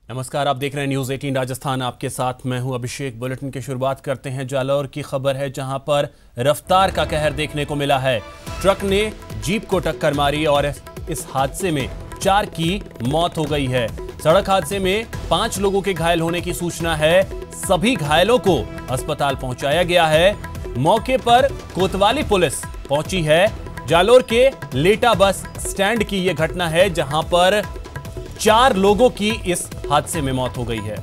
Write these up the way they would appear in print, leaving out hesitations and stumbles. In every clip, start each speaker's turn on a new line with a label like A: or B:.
A: नमस्कार, आप देख रहे हैं न्यूज 18 राजस्थान। आपके साथ मैं हूं अभिषेक। बुलेटिन की शुरुआत करते हैं जालौर की खबर है, जहां पर रफ्तार का कहर देखने को मिला है। ट्रक ने जीप को टक्कर मारी और इस हादसे में 4 की मौत हो गई है। सड़क हादसे में 5 लोगों के घायल होने की सूचना है। सभी घायलों को अस्पताल पहुंचाया गया है। मौके पर कोतवाली पुलिस पहुंची है। जालौर के लेटा बस स्टैंड की यह घटना है, जहां पर 4 लोगों की इस हादसे में मौत हो गई है।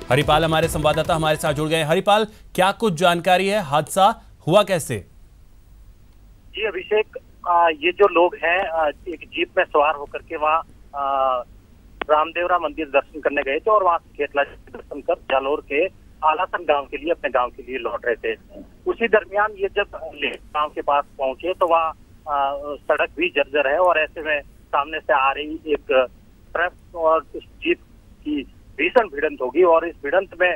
A: हरिपाल हमारे संवाददाता हमारे साथ जुड़ गए। हरिपाल, क्या कुछ जानकारी है? हादसा हुआ कैसे?
B: जी अभिषेक, ये जो लोग हैं एक जीप में सवार होकर के वहाँ रामदेवरा मंदिर दर्शन करने गए थे और वहां से खेतला दर्शन कर जालौर के आलासन गांव के लिए अपने गांव के लिए लौट रहे थे। उसी दरमियान ये जब गांव के पास पहुंचे तो वहाँ सड़क भी जर्जर है और ऐसे में सामने से आ रही एक ट्रक और उस जीप की भीषण भिड़ंत होगी और इस भिड़ंत में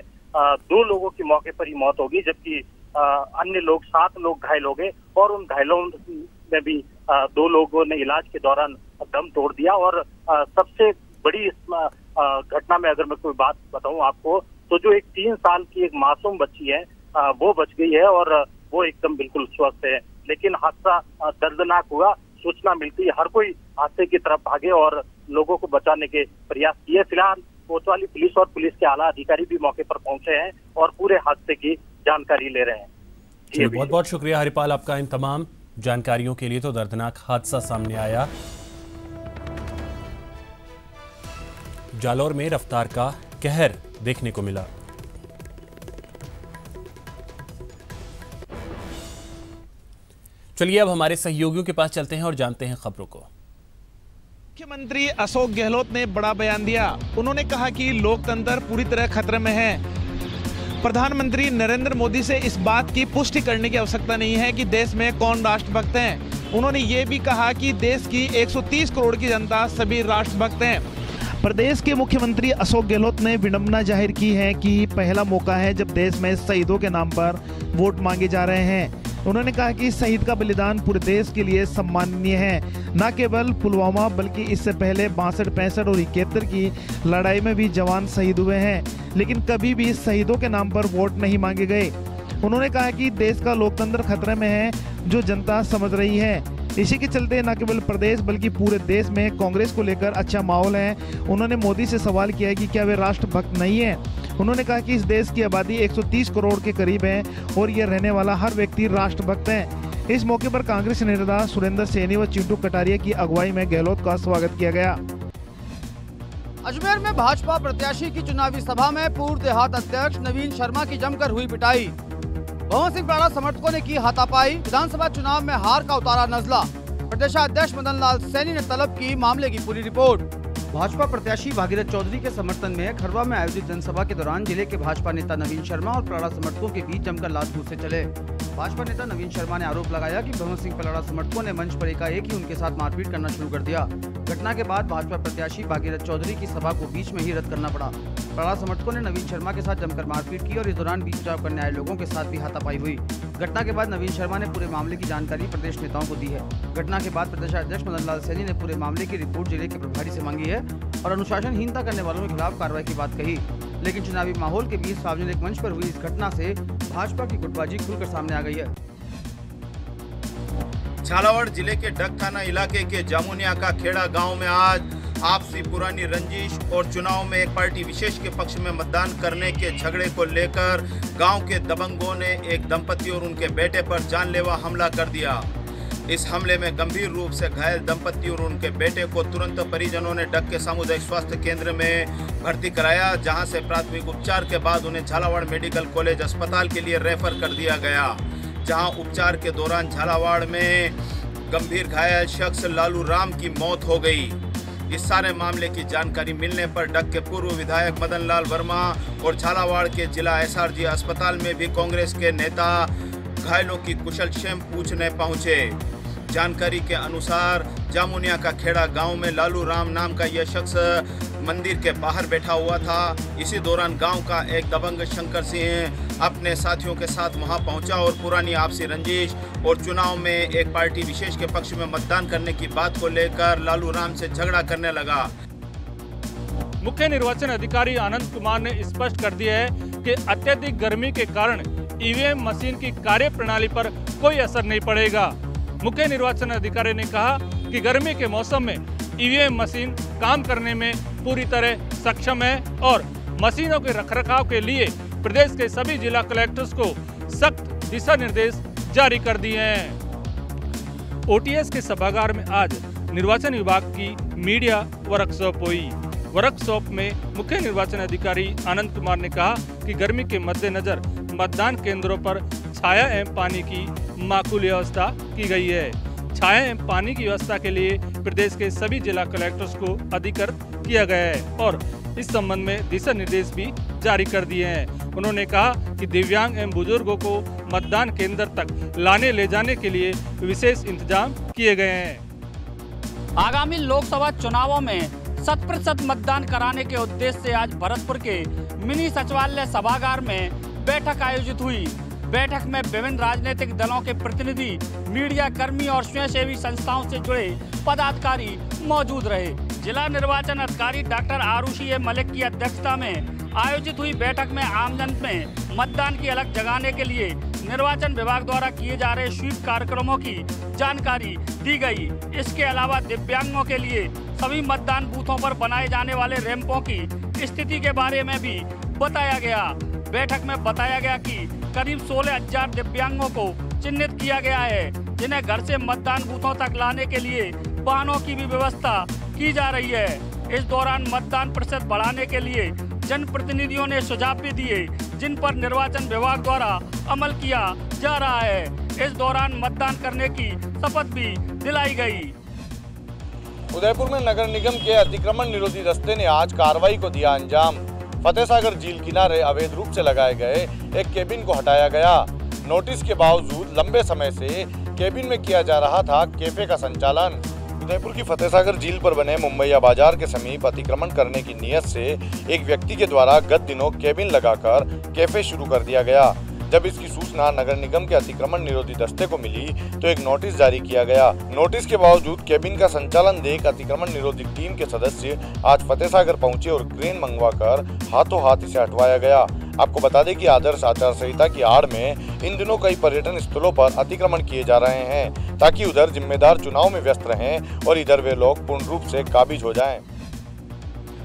B: 2 लोगों की मौके पर ही मौत होगी, जबकि अन्य लोग 7 लोग घायल हो गए और उन घायलों में भी 2 लोगों ने इलाज के दौरान दम तोड़ दिया। और सबसे बड़ी इस घटना में अगर मैं कोई बात बताऊं आपको, तो जो एक 3 साल की एक मासूम बच्ची है वो बच गई है और वो एकदम बिल्कुल स्वस्थ है। लेकिन हादसा दर्दनाक हुआ। सूचना मिलती है हर कोई हादसे की तरफ भागे और लोगों को बचाने के प्रयास किए। फिलहाल कोतवाली पुलिस और पुलिस के आला अधिकारी भी मौके पर पहुंचे हैं और पूरे हादसे की जानकारी ले रहे हैं।
A: बहुत बहुत शुक्रिया हरिपाल आपका इन तमाम जानकारियों के लिए। तो दर्दनाक हादसा सामने आया। जालौर में रफ्तार का कहर देखने को मिला। चलिए अब हमारे सहयोगियों के पास चलते हैं और जानते हैं खबरों को।
C: मुख्यमंत्री अशोक गहलोत ने बड़ा बयान दिया। उन्होंने कहा कि लोकतंत्र पूरी तरह खतरे में है। प्रधानमंत्री नरेंद्र मोदी से इस बात की पुष्टि करने की आवश्यकता नहीं है कि देश में कौन राष्ट्रभक्त हैं। उन्होंने ये भी कहा कि देश की 130 करोड़ की जनता सभी राष्ट्रभक्त हैं। प्रदेश के मुख्यमंत्री अशोक गहलोत ने विडंबना जाहिर की है कि पहला मौका है जब देश में शहीदों के नाम पर वोट मांगे जा रहे हैं। उन्होंने कहा कि शहीद का बलिदान पूरे देश के लिए सम्माननीय है। न केवल पुलवामा बल्कि इससे पहले 62, 65 और 71 की लड़ाई में भी जवान शहीद हुए हैं, लेकिन कभी भी शहीदों के नाम पर वोट नहीं मांगे गए। उन्होंने कहा कि देश का लोकतंत्र खतरे में है, जो जनता समझ रही है। इसी के चलते न केवल प्रदेश बल्कि पूरे देश में कांग्रेस को लेकर अच्छा माहौल है। उन्होंने मोदी से सवाल किया कि क्या वे राष्ट्रभक्त नहीं है। उन्होंने कहा कि इस देश की आबादी 130 करोड़ के करीब है और यह रहने वाला हर व्यक्ति राष्ट्रभक्त है। इस मौके पर कांग्रेस नेता सुरेंद्र सैनी व चिंटू कटारिया की अगुवाई में गहलोत का स्वागत किया गया।
D: अजमेर में भाजपा प्रत्याशी की चुनावी सभा में पूर्व देहात अध्यक्ष नवीन शर्मा की जमकर हुई पिटाई। भवन सिंह पराड़ा समर्थकों ने की हाथापाई। विधानसभा चुनाव में हार का उतारा नजला। प्रदेशाध्यक्ष मदन लाल सैनी ने तलब की मामले की पूरी रिपोर्ट। भाजपा प्रत्याशी भागीरथ चौधरी के समर्थन में खरवा में आयोजित जनसभा के दौरान जिले के भाजपा नेता नवीन शर्मा और पराड़ा समर्थकों के बीच जमकर लात से चले। भाजपा नेता नवीन शर्मा ने आरोप लगाया कि भवन सिंह पराड़ा समर्थकों ने मंच पर एकाएक ही उनके साथ मारपीट करना शुरू कर दिया। घटना के बाद भाजपा प्रत्याशी भागीरथ चौधरी की सभा को बीच में ही रद्द करना पड़ा। पराड़ा समर्थकों ने नवीन शर्मा के साथ जमकर मारपीट की और इस दौरान बीच बचाव करने आए लोगों के साथ भी हाथापाई हुई। घटना के बाद नवीन शर्मा ने पूरे मामले की जानकारी प्रदेश नेताओं को दी है। घटना के बाद प्रदेशाध्यक्ष मदन लाल सैनी ने पूरे मामले की रिपोर्ट जिले के प्रभारी से मांगी है और अनुशासनहीनता करने वालों के खिलाफ कार्रवाई की बात कही। लेकिन चुनावी माहौल के बीच सार्वजनिक मंच पर हुई इस घटना से भाजपा की गुटबाजी खुलकर सामने आ गई है।
E: झालावाड़ जिले के डग थाना इलाके के जामुनिया का खेड़ा गांव में आज आपसी पुरानी रंजिश और चुनाव में एक पार्टी विशेष के पक्ष में मतदान करने के झगड़े को लेकर गांव के दबंगों ने एक दंपति और उनके बेटे पर जानलेवा हमला कर दिया। इस हमले में गंभीर रूप से घायल दंपति और उनके बेटे को तुरंत परिजनों ने डग के सामुदायिक स्वास्थ्य केंद्र में भर्ती कराया, जहां से प्राथमिक उपचार के बाद उन्हें झालावाड़ मेडिकल कॉलेज अस्पताल के लिए रेफर कर दिया गया, जहां उपचार के दौरान झालावाड़ में गंभीर घायल शख्स लालू राम की मौत हो गई। इस सारे मामले की जानकारी मिलने पर डग के पूर्व विधायक मदन लाल वर्मा और झालावाड़ के जिला एसआरजी अस्पताल में भी कांग्रेस के नेता घायलों की कुशलक्षेम पूछने पहुंचे। जानकारी के अनुसार जामुनिया का खेड़ा गांव में लालू राम नाम का यह शख्स मंदिर के बाहर बैठा हुआ था। इसी दौरान गांव का एक दबंग शंकर सिंह अपने साथियों के साथ वहां पहुंचा और पुरानी आपसी रंजिश और चुनाव में एक पार्टी विशेष के पक्ष में मतदान करने की बात को लेकर लालू राम से झगड़ा करने लगा।
F: मुख्य निर्वाचन अधिकारी आनंद कुमार ने स्पष्ट कर दिया है कि अत्यधिक गर्मी के कारण ईवीएम मशीन की कार्यप्रणाली पर कोई असर नहीं पड़ेगा। मुख्य निर्वाचन अधिकारी ने कहा कि गर्मी के मौसम में ईवीएम मशीन काम करने में पूरी तरह सक्षम है और मशीनों के रखरखाव के लिए प्रदेश के सभी जिला कलेक्टर्स को सख्त दिशा निर्देश जारी कर दिए हैं। ओटीएस के सभागार में आज निर्वाचन विभाग की मीडिया वर्कशॉप हुई। वर्कशॉप में मुख्य निर्वाचन अधिकारी आनंद कुमार ने कहा कि गर्मी के मद्देनजर मतदान केंद्रों पर छाया एवं पानी की माकूल व्यवस्था की गई है। छाया एवं पानी की व्यवस्था के लिए प्रदेश के सभी जिला कलेक्टर्स को अधिकृत किया गया है और इस संबंध में दिशा निर्देश भी जारी कर दिए हैं। उन्होंने कहा कि दिव्यांग एवं बुजुर्गों को मतदान केंद्र तक लाने ले जाने के लिए विशेष इंतजाम किए गए हैं।
G: आगामी लोकसभा चुनावों में 100% मतदान कराने के उद्देश्य से आज भरतपुर के मिनी सचिवालय सभागार में बैठक आयोजित हुई। बैठक में विभिन्न राजनीतिक दलों के प्रतिनिधि, मीडिया कर्मी और स्वयंसेवी संस्थाओं से जुड़े पदाधिकारी मौजूद रहे। जिला निर्वाचन अधिकारी डॉक्टर आरुषि ए मलिक की अध्यक्षता में आयोजित हुई बैठक में आमजन में मतदान की अलग जगाने के लिए निर्वाचन विभाग द्वारा किए जा रहे स्वीप कार्यक्रमों की जानकारी दी गई। इसके अलावा दिव्यांगों के लिए सभी मतदान बूथों पर बनाए जाने वाले रैंपों की स्थिति के बारे में भी बताया गया। बैठक में बताया गया कि करीब 16,000 दिव्यांगों को चिन्हित किया गया है, जिन्हें घर से मतदान बूथों तक लाने के लिए वाहनों की भी व्यवस्था की जा रही है। इस दौरान मतदान प्रतिशत बढ़ाने के लिए जनप्रतिनिधियों ने सुझाव भी दिए, जिन पर निर्वाचन विभाग द्वारा अमल किया जा रहा है। इस दौरान मतदान करने की शपथ भी दिलाई गई।
H: उदयपुर में नगर निगम के अतिक्रमण निरोधी दस्ते ने आज कार्रवाई को दिया अंजाम। फतेहसागर झील किनारे अवैध रूप से लगाए गए एक केबिन को हटाया गया। नोटिस के बावजूद लंबे समय से केबिन में किया जा रहा था कैफे का संचालन। उदयपुर की फतेहसागर झील पर बने मुंबईया बाजार के समीप अतिक्रमण करने की नीयत से एक व्यक्ति के द्वारा गत दिनों केबिन लगाकर कैफे शुरू कर दिया गया। जब इसकी सूचना नगर निगम के अतिक्रमण निरोधी दस्ते को मिली तो एक नोटिस जारी किया गया। नोटिस के बावजूद केबिन का संचालन देख अतिक्रमण निरोधी टीम के सदस्य आज फतेहसागर पहुंचे और क्रेन मंगवाकर हाथों हाथ इसे हटवाया गया। आपको बता दें कि आदर्श आचार संहिता की आड़ में इन दिनों कई पर्यटन स्थलों पर अतिक्रमण किए जा रहे हैं, ताकि उधर जिम्मेदार चुनाव में व्यस्त रहें और इधर वे लोग पूर्ण रूप से काबिज हो जाएं।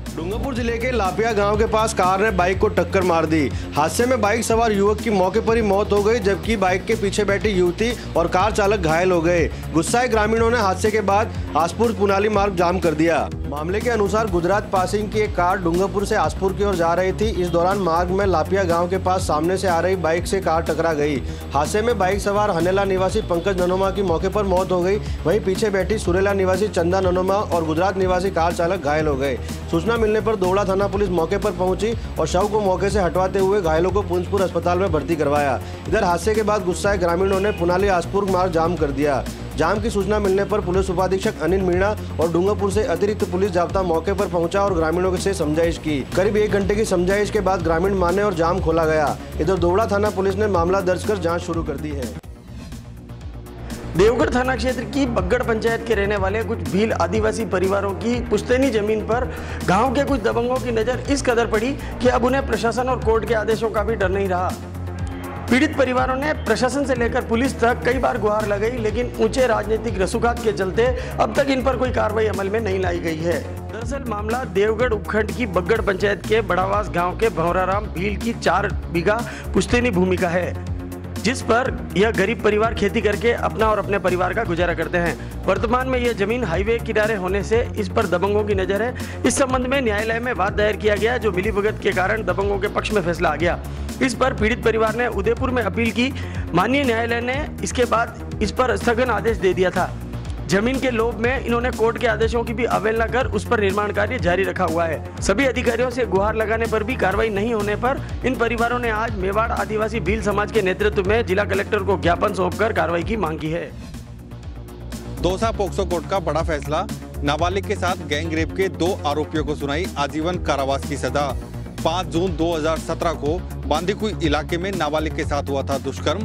I: डूंगरपुर जिले के लापिया गांव के पास कार ने बाइक को टक्कर मार दी। हादसे में बाइक सवार युवक की मौके पर ही मौत हो गई, जबकि बाइक के पीछे बैठी युवती और कार चालक घायल हो गए। गुस्साए ग्रामीणों ने हादसे के बाद आसपुर पुनाली मार्ग जाम कर दिया। मामले के अनुसार गुजरात पासिंग की एक कार डूंगरपुर से आसपुर की ओर जा रही थी। इस दौरान मार्ग में लापिया गांव के पास सामने से आ रही बाइक से कार टकरा गई। हादसे में बाइक सवार हनेला निवासी पंकज ननोमा की मौके पर मौत हो गई। वहीं पीछे बैठी सुरेला निवासी चंदा ननोमा और गुजरात निवासी कार चालक घायल हो गए। सूचना मिलने पर दोवड़ा थाना पुलिस मौके पर पहुंची और शव को मौके से हटवाते हुए घायलों को पुंजपुर अस्पताल में भर्ती करवाया। इधर हादसे के बाद गुस्साए ग्रामीणों ने पुनाली आसपुर मार्ग जाम कर दिया। जाम की सूचना मिलने पर पुलिस उपाधीक्षक अनिल मीणा और डूंगरपुर से अतिरिक्त पुलिस जाब्ता मौके पर पहुंचा और ग्रामीणों से समझाइश की। करीब 1 घंटे की समझाइश के बाद ग्रामीण माने और जाम खोला गया। इधर दोवड़ा थाना पुलिस ने मामला दर्ज कर जांच शुरू कर दी है।
J: देवगढ़ थाना क्षेत्र की बग्गड़ पंचायत के रहने वाले कुछ भील आदिवासी परिवारों की पुश्तैनी जमीन पर गांव के कुछ दबंगों की नजर इस कदर पड़ी कि अब उन्हें प्रशासन और कोर्ट के आदेशों का भी डर नहीं रहा। पीड़ित परिवारों ने प्रशासन से लेकर पुलिस तक कई बार गुहार लगाई, लेकिन ऊंचे राजनीतिक रसूखात के चलते अब तक इन पर कोई कार्रवाई अमल में नहीं लाई गई है। दरअसल मामला देवगढ़ उपखंड की बग्गड़ पंचायत के बड़ावास गांव के भंवराराम भील की 4 बीघा पुश्तैनी भूमि का है, जिस पर यह गरीब परिवार खेती करके अपना और अपने परिवार का गुजारा करते हैं। वर्तमान में यह जमीन हाईवे किनारे होने से इस पर दबंगों की नजर है। इस संबंध में न्यायालय में वाद दायर किया गया, जो मिलीभगत के कारण दबंगों के पक्ष में फैसला आ गया। इस पर पीड़ित परिवार ने उदयपुर में अपील की। माननीय न्यायालय ने इसके बाद इस पर स्थगन आदेश दे दिया था। जमीन के लोभ में इन्होंने कोर्ट के आदेशों की भी अवहेलना कर उस पर निर्माण कार्य जारी रखा हुआ है। सभी अधिकारियों से गुहार लगाने पर भी कार्रवाई नहीं होने पर इन परिवारों ने आज मेवाड़ आदिवासी भील समाज के नेतृत्व में जिला कलेक्टर को ज्ञापन सौंपकर कार्रवाई की मांग की है।
H: दौसा पोक्सो कोर्ट का बड़ा फैसला, नाबालिग के साथ गैंग रेप के 2 आरोपियों को सुनाई आजीवन कारावास की सजा। 5 जून 2017 को बांदीकुई इलाके में नाबालिग के साथ हुआ था दुष्कर्म।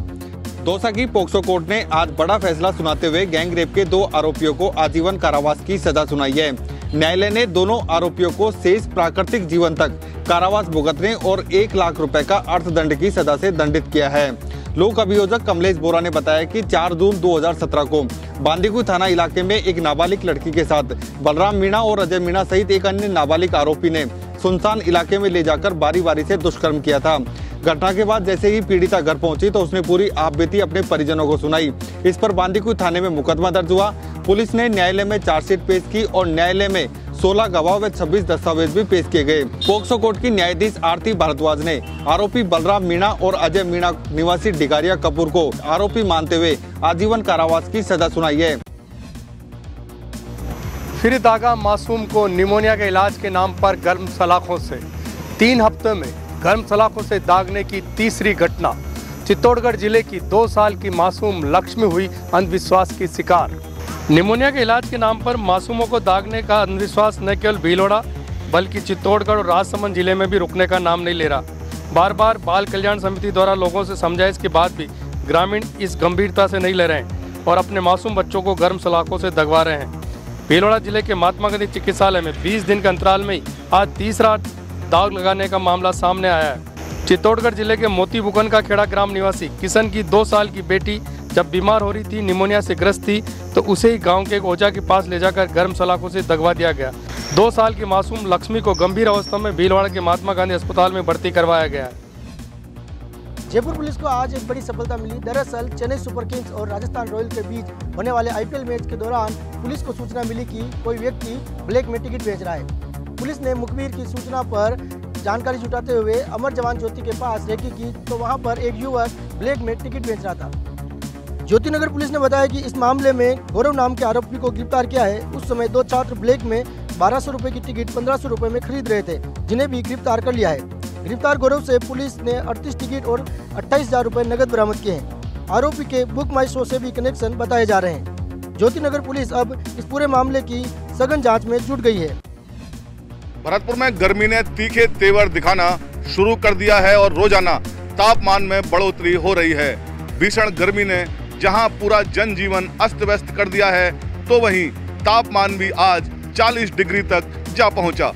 H: दौसा की पोक्सो कोर्ट ने आज बड़ा फैसला सुनाते हुए गैंग रेप के 2 आरोपियों को आजीवन कारावास की सजा सुनाई है। न्यायालय ने दोनों आरोपियों को शेष प्राकृतिक जीवन तक कारावास भुगतने और 1 लाख रुपए का अर्थदंड की सजा से दंडित किया है। लोक अभियोजक कमलेश बोरा ने बताया कि 4 जून 2017 को बांदीकुई थाना इलाके में एक नाबालिग लड़की के साथ बलराम मीणा और अजय मीणा सहित एक अन्य नाबालिग आरोपी ने सुनसान इलाके में ले जाकर बारी बारी से दुष्कर्म किया था। घटना के बाद जैसे ही पीड़िता घर पहुंची तो उसने पूरी आपबीती अपने परिजनों को सुनाई। इस पर बांदीकुई थाने में मुकदमा दर्ज हुआ। पुलिस ने न्यायालय में चार्जशीट पेश की और न्यायालय में 16 गवाह व 26 दस्तावेज भी पेश किए गए। पोक्सो कोर्ट की न्यायाधीश आरती भारद्वाज ने आरोपी बलराम मीणा और अजय मीणा निवासी डिगारिया कपूर को आरोपी मानते हुए आजीवन कारावास की सजा सुनाई है।
K: फिर दागा मासूम को निमोनिया के इलाज के नाम पर गर्म सलाखों से 3 हफ्ते में गर्म सलाखों से दागने की तीसरी घटना। चित्तौड़गढ़ जिले की 2 साल की मासूम लक्ष्मी हुई अंधविश्वास की शिकार। निमोनिया के इलाज के नाम पर मासूमों को दागने का अंधविश्वास न केवल भीलवाड़ा बल्कि चित्तौड़गढ़ और राजसमंद जिले में भी रुकने का नाम नहीं ले रहा। बार बार बाल कल्याण समिति द्वारा लोगों से समझाइश के बाद भी ग्रामीण इस गंभीरता से नहीं ले रहे हैं और अपने मासूम बच्चों को गर्म सलाखों से दगवा रहे हैं। भीलवाड़ा जिले के महात्मा गांधी चिकित्सालय में 20 दिन के अंतराल में ही आज तीसरा दाग लगाने का मामला सामने आया है। चित्तौड़गढ़ जिले के मोती बुकन का खेड़ा ग्राम निवासी किशन की 2 साल की बेटी जब बीमार हो रही थी, निमोनिया से ग्रस्त थी, तो उसे ही गांव के एक ओझा के पास ले जाकर गर्म सलाखों से दगवा दिया गया। 2 साल की मासूम लक्ष्मी को गंभीर अवस्था में भीलवाड़ा के महात्मा गांधी अस्पताल में भर्ती करवाया गया है।
L: जयपुर पुलिस को आज एक बड़ी सफलता मिली। दरअसल चेन्नई सुपर किंग्स और राजस्थान रॉयल के बीच होने वाले IPL मैच के दौरान पुलिस को सूचना मिली कि कोई व्यक्ति ब्लैक में टिकट बेच रहा है। पुलिस ने मुखबिर की सूचना पर जानकारी जुटाते हुए अमर जवान ज्योति के पास रेकी की तो वहां पर एक युवक ब्लैक में टिकट बेच रहा था। ज्योति नगर पुलिस ने बताया कि इस मामले में गौरव नाम के आरोपी को गिरफ्तार किया है। उस समय 2 छात्र ब्लैक में 1200 रुपए की टिकट 1500 रुपए में खरीद रहे थे, जिन्हें भी गिरफ्तार कर लिया है। गिरफ्तार गौरव से पुलिस ने 38 टिकट और 28,000 रुपए नकद बरामद किए हैं। आरोपी के बुक माई शो से भी कनेक्शन बताए जा रहे हैं। ज्योति नगर पुलिस अब इस पूरे मामले की सघन जांच में जुट गई है।
E: भरतपुर में गर्मी ने तीखे तेवर दिखाना शुरू कर दिया है और रोजाना तापमान में बढ़ोतरी हो रही है। भीषण गर्मी ने जहां पूरा जनजीवन अस्त व्यस्त कर दिया है, तो वहीं तापमान भी आज 40 डिग्री तक जा पहुंचा।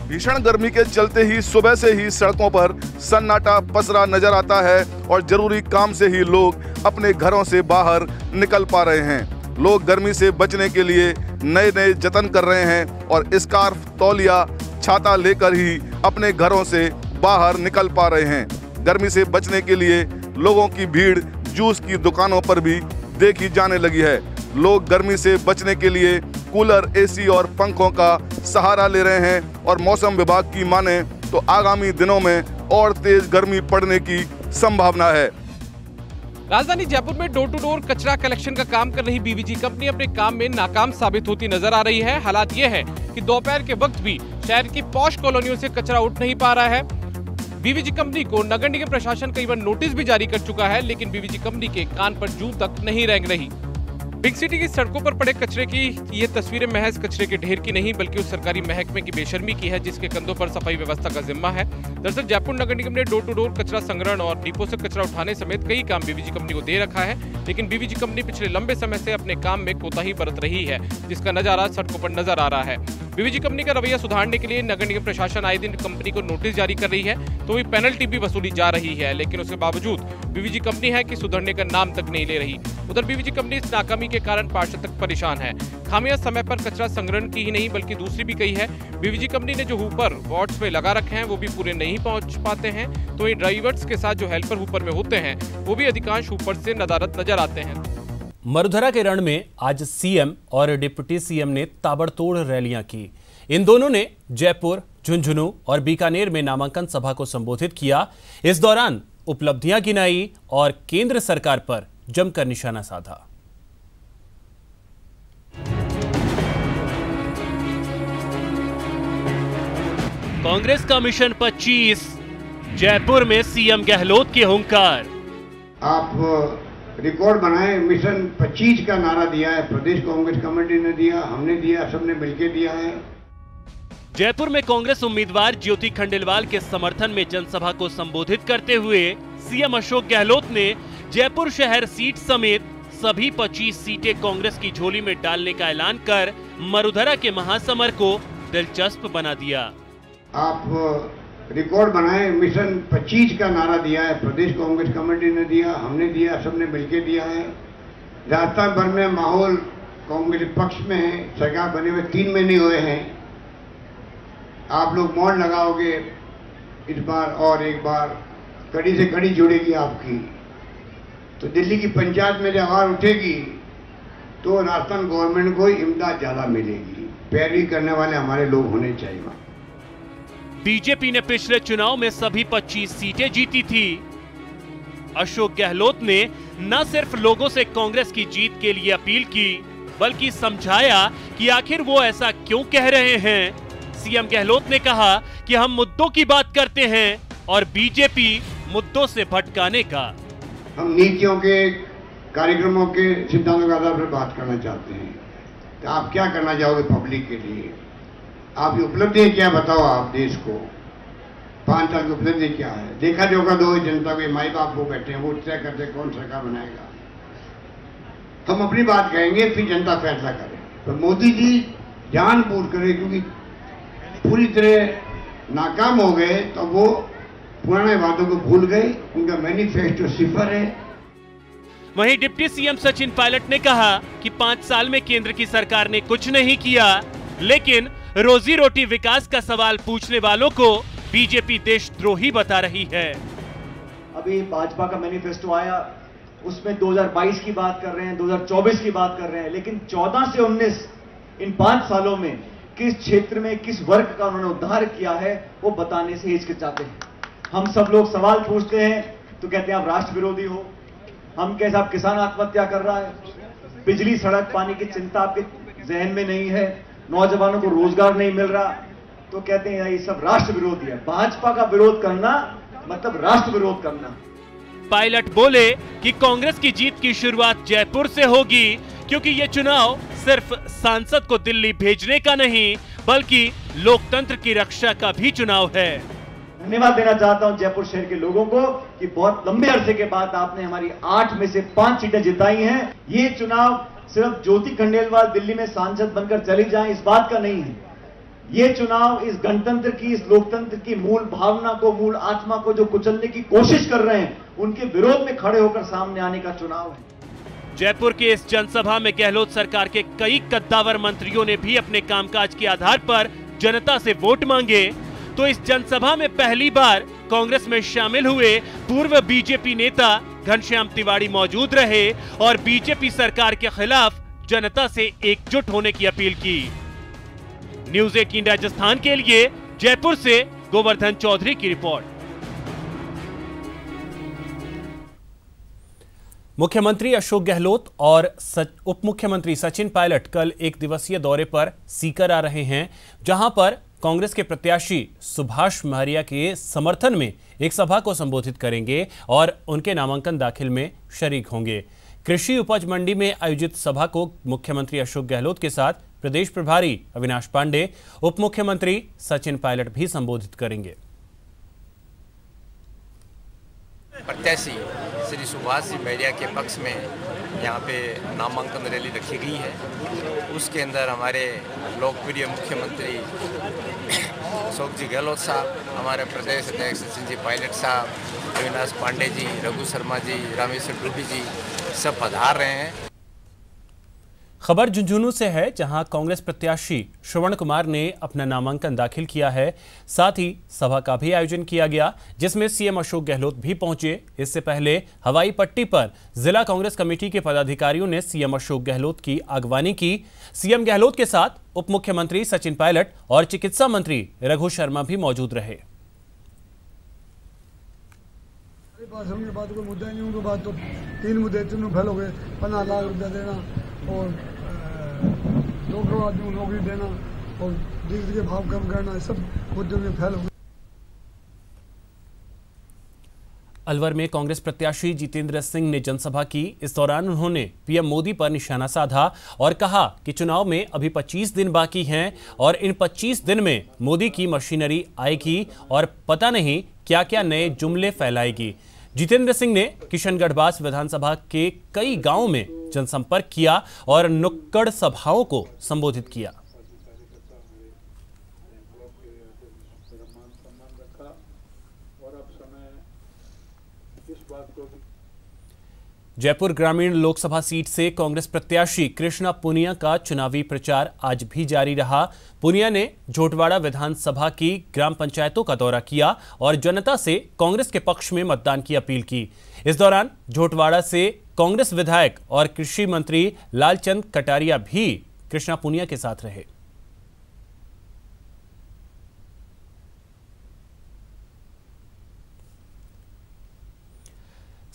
E: भीषण गर्मी के चलते ही सुबह से ही सड़कों पर सन्नाटा पसरा नजर आता है और जरूरी काम से ही लोग अपने घरों से बाहर निकल पा रहे हैं। लोग गर्मी से बचने के लिए नए नए जतन कर रहे हैं और स्कार्फ, तौलिया, छाता लेकर ही अपने घरों से बाहर निकल पा रहे हैं। गर्मी से बचने के लिए लोगों की भीड़ जूस की दुकानों पर भी देखी जाने लगी है। लोग गर्मी से बचने के लिए कूलर, AC और पंखों का सहारा ले रहे हैं और मौसम विभाग की माने तो आगामी दिनों में और तेज गर्मी पड़ने की संभावना है।
M: राजधानी जयपुर में डोर टू डोर कचरा कलेक्शन का काम कर रही BVG कंपनी अपने काम में नाकाम साबित होती नजर आ रही है। हालात ये है कि दोपहर के वक्त भी शहर की पॉश कॉलोनियों से कचरा उठ नहीं पा रहा है। BVG कंपनी को नगर निगम प्रशासन कई बार नोटिस भी जारी कर चुका है, लेकिन BVG कंपनी के कान पर जूं तक नहीं रेंग रही। बिग सिटी की सड़कों पर पड़े कचरे की ये तस्वीरें महज कचरे के ढेर की नहीं बल्कि उस सरकारी महकमे की बेशर्मी की है जिसके कंधों पर सफाई व्यवस्था का जिम्मा है। दरअसल जयपुर नगर निगम ने डोर टू डोर कचरा संग्रहण और डिपो से कचरा उठाने समेत कई काम BVG कंपनी को दे रखा है, लेकिन BVG कंपनी पिछले लंबे समय से अपने काम में कोताही बरत रही है, जिसका नजारा सड़कों पर नजर आ रहा है। BVG कंपनी का रवैया सुधारने के लिए नगर निगम प्रशासन आए दिन कंपनी को नोटिस जारी कर रही है, तो भी पेनल्टी भी वसूली जा रही है, लेकिन उसके बावजूद BVG कंपनी है कि सुधरने का नाम तक नहीं ले रही। उधर BVG कंपनी इस नाकामी के कारण पार्षद तक परेशान है। खामियां समय पर कचरा संग्रहण की ही नहीं बल्कि दूसरी भी कई है। BVG कंपनी ने जो हुपर वार्ड्स में लगा रखे हैं वो भी पूरे नहीं पहुंच पाते हैं, तो ये ड्राइवर्स के साथ जो हेल्पर हुपर में होते हैं वो भी अधिकांश हुपर से नदारद नजर आते हैं।
A: मरुधरा के रण में आज CM और डिप्टी CM ने ताबड़तोड़ रैलियां की। इन दोनों ने जयपुर, झुंझुनू और बीकानेर में नामांकन सभा को संबोधित किया। इस दौरान उपलब्धियां गिनाई और केंद्र सरकार पर जमकर निशाना साधा। कांग्रेस का मिशन 25, जयपुर में CM गहलोत के हुंकार।
N: आप रिकॉर्ड बनाए। मिशन 25 का नारा दिया है, प्रदेश कांग्रेस कमेटी ने दिया, हमने दिया, सबने मिलकर दिया है।
A: जयपुर में कांग्रेस उम्मीदवार ज्योति खंडेलवाल के समर्थन में जनसभा को संबोधित करते हुए सीएम अशोक गहलोत ने जयपुर शहर सीट समेत सभी 25 सीटें कांग्रेस की झोली में डालने का ऐलान कर मरुधरा के महासमर को दिलचस्प बना दिया।
N: आप रिकॉर्ड बनाए। मिशन 25 का नारा दिया है, प्रदेश कांग्रेस कमेटी ने दिया, हमने दिया, सबने मिलकर दिया है। राजस्थान भर में माहौल कांग्रेस पक्ष में है। सरकार बने हुए 3 महीने हुए हैं। आप लोग मौन लगाओगे इस बार, और एक बार कड़ी से कड़ी जुड़ेगी आपकी, तो दिल्ली की पंचायत में जब आवाज उठेगी तो राजस्थान गवर्नमेंट को इमदाद ज्यादा मिलेगी। पैरवी करने वाले हमारे लोग होने चाहिए।
A: बीजेपी ने पिछले चुनाव में सभी 25 सीटें जीती थी। अशोक गहलोत ने न सिर्फ लोगों से कांग्रेस की जीत के लिए अपील की, बल्कि समझाया कि आखिर वो ऐसा क्यों कह रहे हैं। सीएम गहलोत ने कहा कि हम मुद्दों की बात करते हैं और बीजेपी मुद्दों से भटकाने का।
N: हम नीतियों के, कार्यक्रमों के, सिद्धांतों के आधार पर बात करना चाहते हैं। तो आप क्या करना चाहोगे पब्लिक के लिए? आपकी उपलब्धि क्या बताओ आप देश को? 5 साल की उपलब्धि क्या है? देखा जोगा दो जनता के माई बाप वो बैठे हैं, वो तय करते कौन सरकार बनाएगा। हम अपनी बात कहेंगे, फिर जनता फैसला करे। तो मोदी जी जानबूझ करे, क्योंकि पूरी तरह नाकाम हो गए, तो वो पुराने वादों को भूल गए। उनका मैनिफेस्टो सिफर है।
A: वहीं डिप्टी सीएम सचिन पायलट ने कहा कि 5 साल में केंद्र की सरकार ने कुछ नहीं किया, लेकिन रोजी रोटी विकास का सवाल पूछने वालों को बीजेपी देशद्रोही बता रही है।
O: अभी भाजपा का मैनिफेस्टो आया, उसमें 2022 की बात कर रहे हैं, 2024 की बात कर रहे हैं, लेकिन 14 से 19 इन 5 सालों में किस क्षेत्र में किस वर्ग का उन्होंने उद्धार किया है वो बताने से हिचकिचाते हैं। हम सब लोग सवाल पूछते हैं तो कहते हैं आप राष्ट्र विरोधी हो। हम कैसे, आप किसान आत्महत्या कर रहा है, बिजली सड़क पानी की चिंता आपके जहन में नहीं है, नौजवानों को रोजगार नहीं मिल रहा, तो कहते हैं ये सब राष्ट्र विरोधी है। भाजपा का विरोध करना मतलब राष्ट्र विरोध करना।
A: पायलट बोले कि कांग्रेस की जीत की शुरुआत जयपुर से होगी, क्योंकि ये चुनाव सिर्फ सांसद को दिल्ली भेजने का नहीं, बल्कि लोकतंत्र की रक्षा का भी चुनाव है।
O: धन्यवाद देना चाहता हूं जयपुर शहर के लोगों को कि बहुत लंबे अरसे के बाद आपने हमारी 8 में से 5 सीटें जिताई हैं। ये चुनाव सिर्फ ज्योति खंडेलवाल दिल्ली में सांसद बनकर चली जाएं इस बात का नहीं है। ये चुनाव इस गणतंत्र की, इस लोकतंत्र की मूल भावना को, मूल आत्मा को जो कुचलने की कोशिश कर रहे हैं, उनके विरोध में खड़े होकर सामने आने का चुनाव है।
A: जयपुर के इस जनसभा में गहलोत सरकार के कई कद्दावर मंत्रियों ने भी अपने कामकाज के आधार पर जनता से वोट मांगे। तो इस जनसभा में पहली बार कांग्रेस में शामिल हुए पूर्व बीजेपी नेता घनश्याम तिवारी मौजूद रहे और बीजेपी सरकार के खिलाफ जनता से एकजुट होने की अपील की। न्यूज़ 18 राजस्थान के लिए जयपुर से गोवर्धन चौधरी की रिपोर्ट। मुख्यमंत्री अशोक गहलोत और उप मुख्यमंत्री सचिन पायलट कल 1 दिवसीय दौरे पर सीकर आ रहे हैं, जहां पर कांग्रेस के प्रत्याशी सुभाष महरिया के समर्थन में एक सभा को संबोधित करेंगे और उनके नामांकन दाखिल में शरीक होंगे। कृषि उपज मंडी में आयोजित सभा को मुख्यमंत्री अशोक गहलोत के साथ प्रदेश प्रभारी अविनाश पांडे, उप मुख्यमंत्री सचिन पायलट भी संबोधित करेंगे।
P: प्रत्याशी श्री सुभाष सिंह महरिया के पक्ष में यहाँ पे नामांकन रैली रखी गई है। उसके अंदर हमारे लोकप्रिय मुख्यमंत्री अशोक जी गहलोत साहब, हमारे प्रदेश अध्यक्ष सचिन जी पायलट साहब, अविनाश पांडे जी, रघु शर्मा जी, रामेश्वर डूबी जी सब पधार रहे हैं।
A: खबर झुंझुनू से है, जहां कांग्रेस प्रत्याशी श्रवण कुमार ने अपना नामांकन दाखिल किया है। साथ ही सभा का भी आयोजन किया गया, जिसमें सीएम अशोक गहलोत भी पहुंचे। इससे पहले हवाई पट्टी पर जिला कांग्रेस कमेटी के पदाधिकारियों ने सीएम अशोक गहलोत की अगवानी की। सीएम गहलोत के साथ उप मुख्यमंत्री सचिन पायलट और चिकित्सा मंत्री रघु शर्मा भी मौजूद रहे।
Q: बात कोई मुद्दा नहीं, उनकी बात तो 3 मुद्दे तीनों फैल हो गए। 50 लाख रुपया देना और 2 करोड़ आदमी को नौकरी देना और डीजल के भाव कम करना, सब मुद्दों में फैल हो गए।
A: अलवर में कांग्रेस प्रत्याशी जितेंद्र सिंह ने जनसभा की। इस दौरान उन्होंने पीएम मोदी पर निशाना साधा और कहा कि चुनाव में अभी 25 दिन बाकी हैं और इन 25 दिन में मोदी की मशीनरी आएगी और पता नहीं क्या क्या नए जुमले फैलाएगी। जितेंद्र सिंह ने किशनगढ़ विधानसभा के कई गांवों में जनसंपर्क किया और नुक्कड़ सभाओं को संबोधित किया। जयपुर ग्रामीण लोकसभा सीट से कांग्रेस प्रत्याशी कृष्णा पुनिया का चुनावी प्रचार आज भी जारी रहा। पुनिया ने झोटवाड़ा विधानसभा की ग्राम पंचायतों का दौरा किया और जनता से कांग्रेस के पक्ष में मतदान की अपील की। इस दौरान झोटवाड़ा से कांग्रेस विधायक और कृषि मंत्री लालचंद कटारिया भी कृष्णा पुनिया के साथ रहे।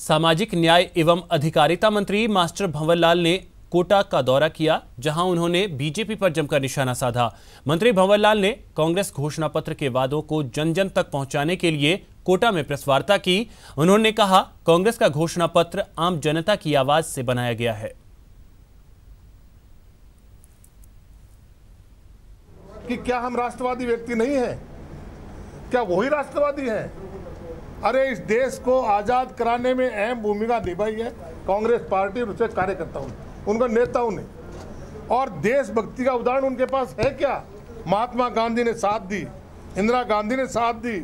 A: सामाजिक न्याय एवं अधिकारिता मंत्री मास्टर भंवरलाल ने कोटा का दौरा किया, जहां उन्होंने बीजेपी पर जमकर निशाना साधा। मंत्री भंवरलाल ने कांग्रेस घोषणा पत्र के वादों को जन जन तक पहुंचाने के लिए कोटा में प्रेस वार्ता की। उन्होंने कहा, कांग्रेस का घोषणा पत्र आम जनता की आवाज से बनाया गया है।
R: कि क्या हम राष्ट्रवादी व्यक्ति नहीं है? क्या वही राष्ट्रवादी है? अरे इस देश को आज़ाद कराने में अहम भूमिका निभाई है कांग्रेस पार्टी और उसके कार्यकर्ताओं ने, उनके नेताओं ने। और देशभक्ति का उदाहरण उनके पास है क्या? महात्मा गांधी ने साथ दी, इंदिरा गांधी ने साथ दी,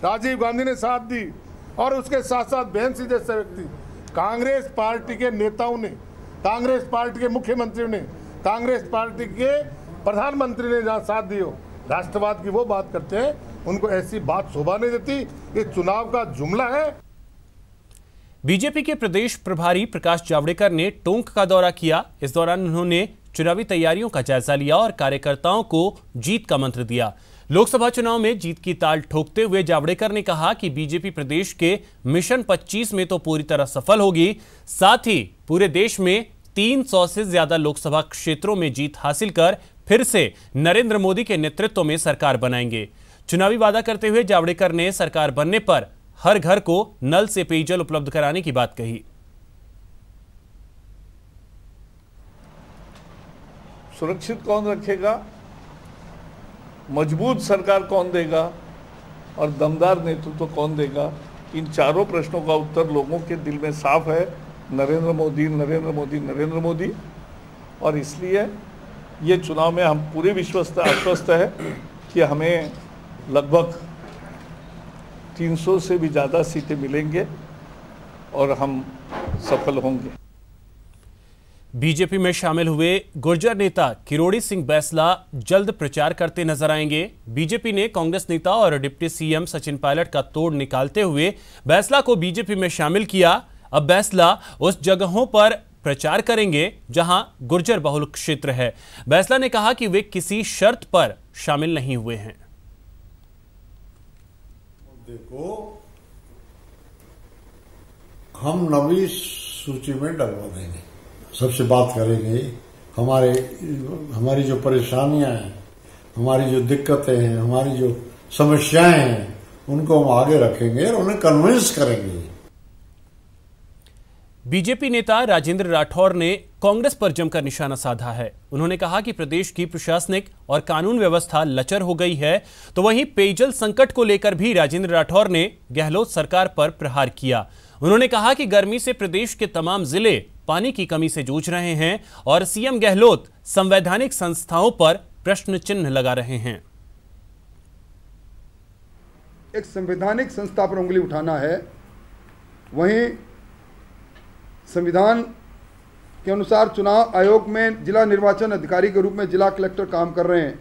R: राजीव गांधी ने साथ दी और उसके साथ साथ बहन सिंह जैसे व्यक्ति। कांग्रेस पार्टी के नेताओं ने, कांग्रेस पार्टी के मुख्यमंत्री ने, कांग्रेस पार्टी के प्रधानमंत्री ने जहाँ साथ दी हो, राष्ट्रवाद की वो बात करते हैं, उनको ऐसी बात शोभा नहीं देती। ये चुनाव का जुमला है।
A: बीजेपी के प्रदेश प्रभारी प्रकाश जावड़ेकर ने टोंक का दौरा किया। इस दौरान उन्होंने चुनावी तैयारियों का जायजा लिया और कार्यकर्ताओं को जीत का मंत्र दिया। लोकसभा चुनाव में जीत की ताल ठोकते हुए जावड़ेकर ने कहा कि बीजेपी प्रदेश के मिशन 25 में तो पूरी तरह सफल होगी, साथ ही पूरे देश में 300 से ज्यादा लोकसभा क्षेत्रों में जीत हासिल कर फिर से नरेंद्र मोदी के नेतृत्व में सरकार बनाएंगे। चुनावी वादा करते हुए जावड़ेकर ने सरकार बनने पर हर घर को नल से पेयजल उपलब्ध कराने की बात कही।
S: सुरक्षित कौन रखेगा, मजबूत सरकार कौन देगा और दमदार नेतृत्व कौन देगा? इन चारों प्रश्नों का उत्तर लोगों के दिल में साफ है, नरेंद्र मोदी, नरेंद्र मोदी, नरेंद्र मोदी। और इसलिए ये चुनाव में हम पूरे विश्वस्त आश्वस्त है कि हमें लगभग 300 से भी ज़्यादा सीटें मिलेंगे और हम सफल होंगे।
A: बीजेपी में शामिल हुए गुर्जर नेता किरोड़ी सिंह बैंसला जल्द प्रचार करते नजर आएंगे। बीजेपी ने कांग्रेस नेता और डिप्टी सीएम सचिन पायलट का तोड़ निकालते हुए बैंसला को बीजेपी में शामिल किया। अब बैंसला उस जगहों पर प्रचार करेंगे जहां गुर्जर बहुल क्षेत्र है। बैंसला ने कहा कि वे किसी शर्त पर शामिल नहीं हुए हैं।
T: देखो, हम नवी सूची में डलवा देंगे, सबसे बात करेंगे। हमारी जो परेशानियां हैं, हमारी जो दिक्कतें हैं, हमारी जो समस्याएं हैं, उनको हम आगे रखेंगे और उन्हें कन्विंस करेंगे।
A: बीजेपी नेता राजेंद्र राठौर ने कांग्रेस पर जमकर निशाना साधा है। उन्होंने कहा कि प्रदेश की प्रशासनिक और कानून व्यवस्था लचर हो गई है, तो वहीं पेयजल संकट को लेकर भी राजेंद्र राठौर ने गहलोत सरकार पर प्रहार किया। उन्होंने कहा कि गर्मी से प्रदेश के तमाम जिले पानी की कमी से जूझ रहे हैं और सीएम गहलोत संवैधानिक संस्थाओं पर प्रश्न चिन्ह लगा रहे हैं।
U: एक संवैधानिक संस्था पर उंगली उठाना है, वहीं संविधान के अनुसार चुनाव आयोग में जिला निर्वाचन अधिकारी के रूप में जिला कलेक्टर काम कर रहे हैं।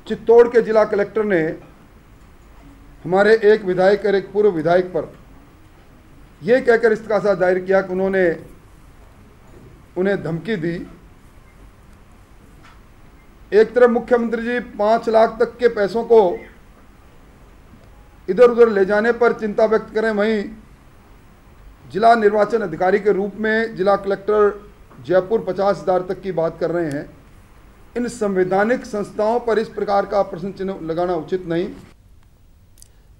U: चित्तौड़ के जिला कलेक्टर ने हमारे एक विधायक और एक पूर्व विधायक पर यह कहकर इस्तीफा दायर किया कि उन्होंने उन्हें धमकी दी। एक तरफ मुख्यमंत्री जी 5 लाख तक के पैसों को इधर उधर ले जाने पर चिंता व्यक्त करें, वहीं जिला निर्वाचन अधिकारी के रूप में जिला कलेक्टर जयपुर 50,000 तक की बात कर रहे हैं। इन संवैधानिक संस्थाओं पर इस प्रकार का प्रश्न चिन्ह लगाना उचित नहीं।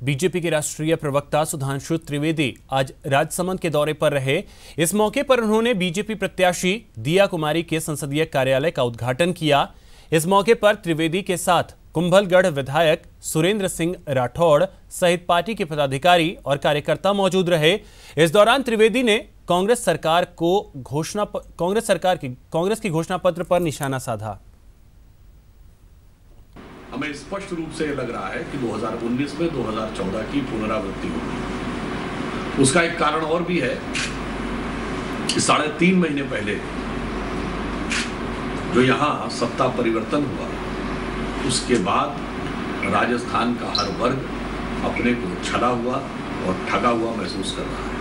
A: बीजेपी के राष्ट्रीय प्रवक्ता सुधांशु त्रिवेदी आज राजसमंद के दौरे पर रहे। इस मौके पर उन्होंने बीजेपी प्रत्याशी दिया कुमारी के संसदीय कार्यालय का उद्घाटन किया। इस मौके पर त्रिवेदी के साथ कुंभलगढ़ विधायक सुरेंद्र सिंह राठौड़ सहित पार्टी के पदाधिकारी और कार्यकर्ता मौजूद रहे। इस दौरान त्रिवेदी ने कांग्रेस की घोषणा पत्र पर निशाना साधा।
B: हमें स्पष्ट रूप से लग रहा है कि 2019 में 2014 की पुनरावृत्ति होगी। उसका एक कारण और भी है कि 3.5 महीने पहले जो यहाँ सत्ता परिवर्तन हुआ, उसके बाद राजस्थान का हर वर्ग अपने को छला हुआ और ठगा हुआ महसूस कर रहा है।